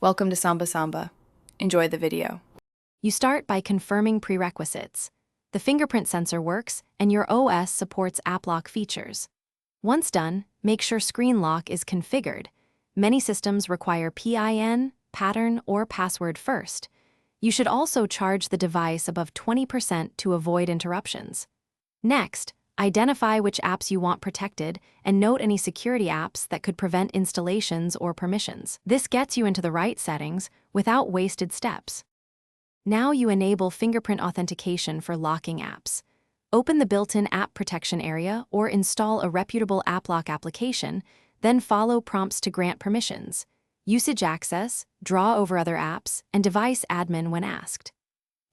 Welcome to Samba Samba. Enjoy the video. You start by confirming prerequisites. The fingerprint sensor works, and your OS supports app lock features. Once done, make sure screen lock is configured. Many systems require PIN, pattern, or password first. You should also charge the device above 20% to avoid interruptions. Next, identify which apps you want protected and note any security apps that could prevent installations or permissions. This gets you into the right settings without wasted steps. Now you enable fingerprint authentication for locking apps. Open the built-in app protection area or install a reputable app lock application, then follow prompts to grant permissions, usage access, draw over other apps, and device admin when asked.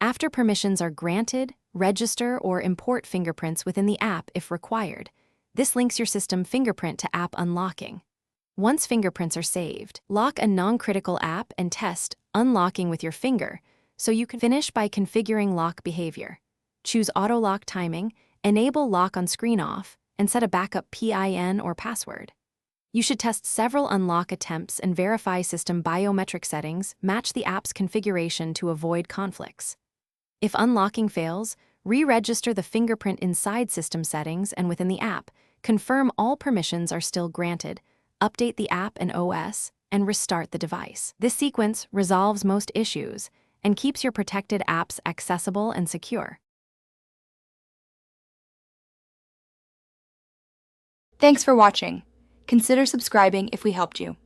After permissions are granted, register or import fingerprints within the app if required. This links your system fingerprint to app unlocking. Once fingerprints are saved, lock a non-critical app and test unlocking with your finger, so you can finish by configuring lock behavior. Choose auto lock timing, enable lock on screen off, and set a backup PIN or password. You should test several unlock attempts and verify system biometric settings match the app's configuration to avoid conflicts. If unlocking fails, re-register the fingerprint inside system settings and within the app, confirm all permissions are still granted, update the app and OS, and restart the device. This sequence resolves most issues and keeps your protected apps accessible and secure. Thanks for watching. Consider subscribing if we helped you.